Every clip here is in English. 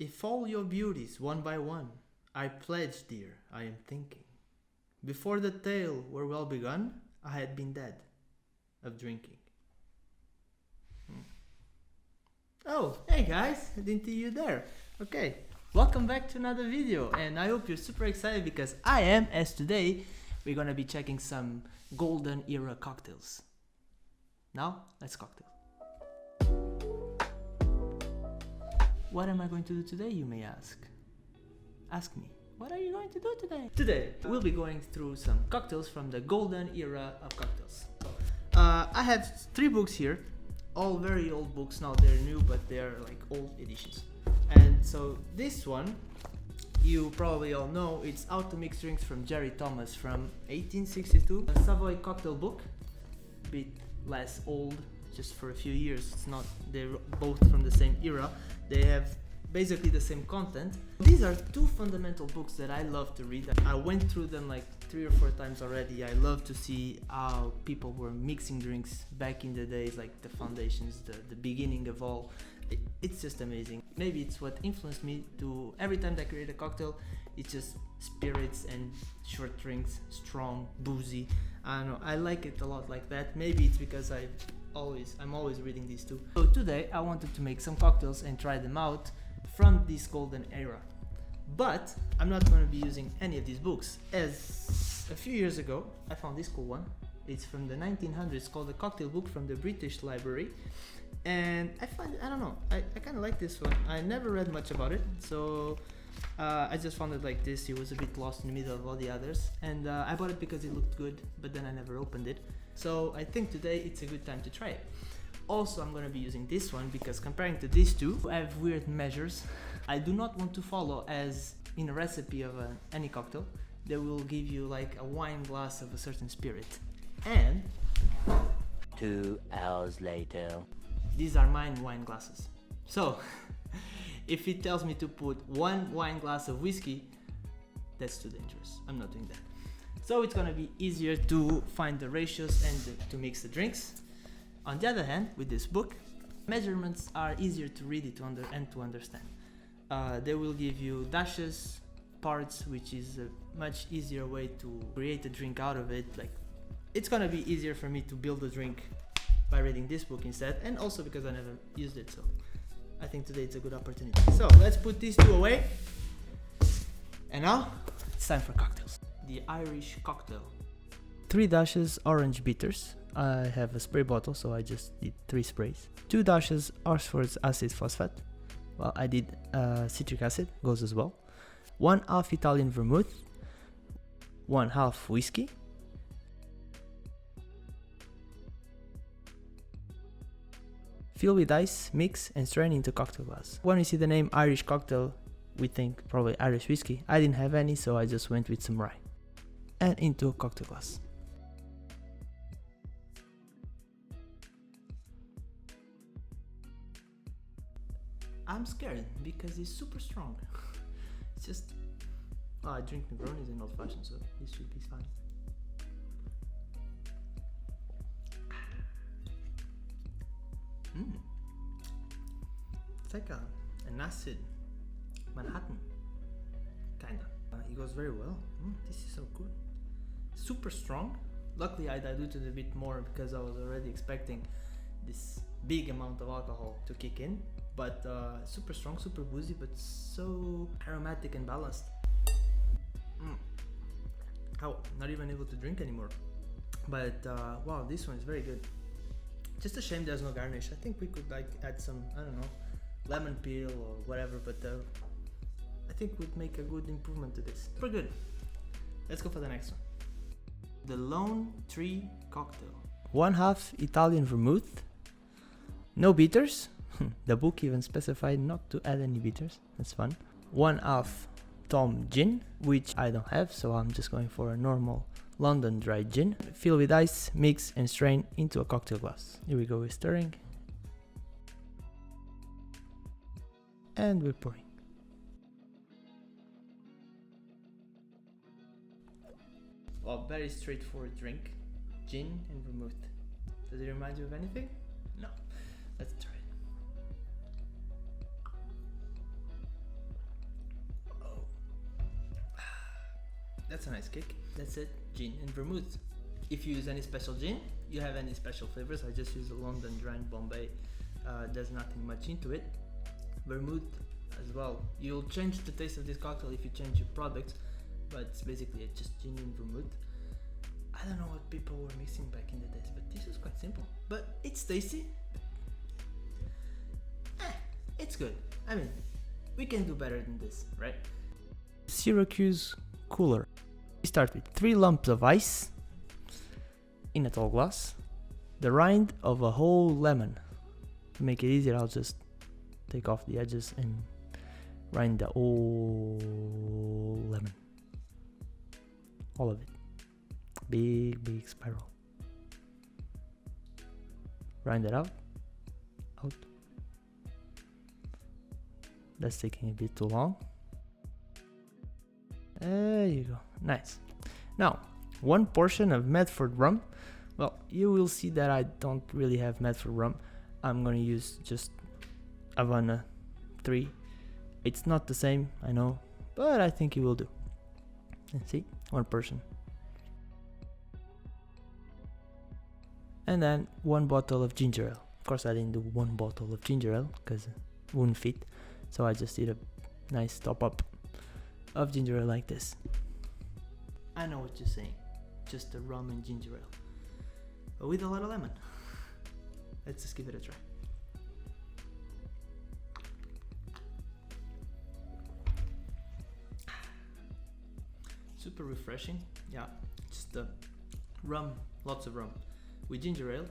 If all your beauties one by one, I pledge, dear, I am thinking. Before the tale were well begun, I had been dead of drinking. Oh, hey guys, I didn't see you there. Okay, welcome back to another video, and I hope you're super excited because I am, as today we're gonna be checking some golden era cocktails. Now, let's cocktail. What am I going to do today, you may ask? Ask me, what are you going to do today? Today, we'll be going through some cocktails from the golden era of cocktails. I have 3 books here, all very old books. Now they're new, but they're like old editions. And so this one, you probably all know, it's How to Mix Drinks from Jerry Thomas from 1862. A Savoy cocktail book, a bit less old, just for a few years. It's not, they're both from the same era. They have basically the same content. These are 2 fundamental books that I love to read. I went through them like 3 or 4 times already. I love to see how people were mixing drinks back in the days, like the foundations, the beginning of all. It's just amazing. Maybe it's what influenced me to, every time I create a cocktail, it's just spirits and short drinks, strong, boozy. I don't know, I like it a lot like that. Maybe it's because I'm always reading these 2. So today I wanted to make some cocktails and try them out from this golden era. But I'm not going to be using any of these books, as a few years ago I found this cool one. It's from the 1900s, called The Cocktail Book from the British Library. And I don't know, I kind of like this one. I never read much about it, so I just found it like this. It was a bit lost in the middle of all the others, and I bought it because it looked good, but then I never opened it. So I think today it's a good time to try it. Also, I'm going to be using this one because comparing to these 2, I have weird measures. I do not want to follow, as in a recipe of any cocktail, they will give you like a wine glass of a certain spirit. And 2 hours later. These are mine wine glasses. So if it tells me to put 1 wine glass of whiskey, that's too dangerous. I'm not doing that. So it's gonna be easier to find the ratios and to mix the drinks. On the other hand, with this book, measurements are easier to read it and to understand. They will give you dashes, parts, which is a much easier way to create a drink out of it. Like, it's gonna be easier for me to build a drink by reading this book instead, and also because I never used it, so I think today it's a good opportunity. So let's put these 2 away, and now it's time for cocktails. The Irish cocktail. 3 dashes orange bitters. I have a spray bottle, so I just did 3 sprays. 2 dashes Oxford's acid phosphate. Well, I did citric acid, goes as well. 1/2 Italian vermouth. 1/2 whiskey. Fill with ice, mix, and strain into cocktail glass. When we see the name Irish cocktail, we think probably Irish whiskey. I didn't have any, so I just went with some rye. And into a cocktail glass. I'm scared because it's super strong. It's just, I drink Negronis in old fashioned, so this should be fine. It's like an acid Manhattan, kinda. It goes very well. This is so good. Super strong. Luckily I diluted a bit more because I was already expecting this big amount of alcohol to kick in. But super strong, super boozy, but so aromatic and balanced. How not even able to drink anymore. But wow, this one is very good. Just a shame there's no garnish. I think we could like add some, I don't know, lemon peel or whatever, but I think would make a good improvement to this. Super good. Let's go for the next one. The Lone Tree Cocktail. 1/2 Italian vermouth. No bitters. The book even specified not to add any bitters. That's fun. 1/2 Tom gin, which I don't have, so I'm just going for a normal London dry gin. Fill with ice, mix, and strain into a cocktail glass. Here we go, we're stirring. And we're pouring. Well, very straightforward drink. Gin and vermouth. Does it remind you of anything? No. Let's try it. that's a nice kick. That's it, gin and vermouth. If you use any special gin, you have any special flavors. I just use a London Dry Bombay. There's nothing much into it. Vermouth as well. You'll change the taste of this cocktail if you change your product, but it's basically just gin and vermouth. I don't know what people were mixing back in the days, but this is quite simple. But it's tasty. It's good. I mean, we can do better than this, right? Syracuse Cooler. We start with 3 lumps of ice in a tall glass, the rind of a whole lemon. To make it easier, I'll just take off the edges and rind the whole lemon. All of it. Big spiral. Rind it out. That's taking a bit too long. There you go. Nice. Now, 1 portion of Medford rum. Well, you will see that I don't really have Medford rum. I'm gonna use just Havana 3. It's not the same, I know, but I think it will do. And see, 1 portion. And then 1 bottle of ginger ale. Of course, I didn't do 1 bottle of ginger ale because it wouldn't fit. So I just did a nice top up of ginger ale like this. I know what you're saying. Just a rum and ginger ale. But with a lot of lemon. Let's just give it a try. Super refreshing. Yeah, just the rum, lots of rum with ginger ale.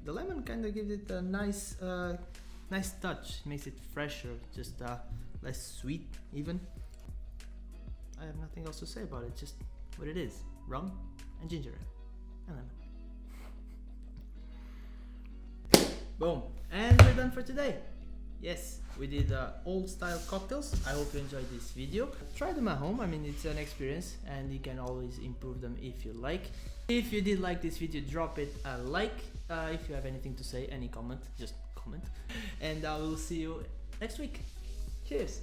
The lemon kind of gives it a nice touch. Makes it fresher, just less sweet even. I have nothing else to say about it, just what it is. Rum and ginger ale and lemon. Boom, and we're done for today. Yes, we did old style cocktails. I hope you enjoyed this video. Try them at home. I mean, it's an experience and you can always improve them if you like. If you did like this video, drop it a like. If you have anything to say, any comment, just comment. And I will see you next week. Cheers.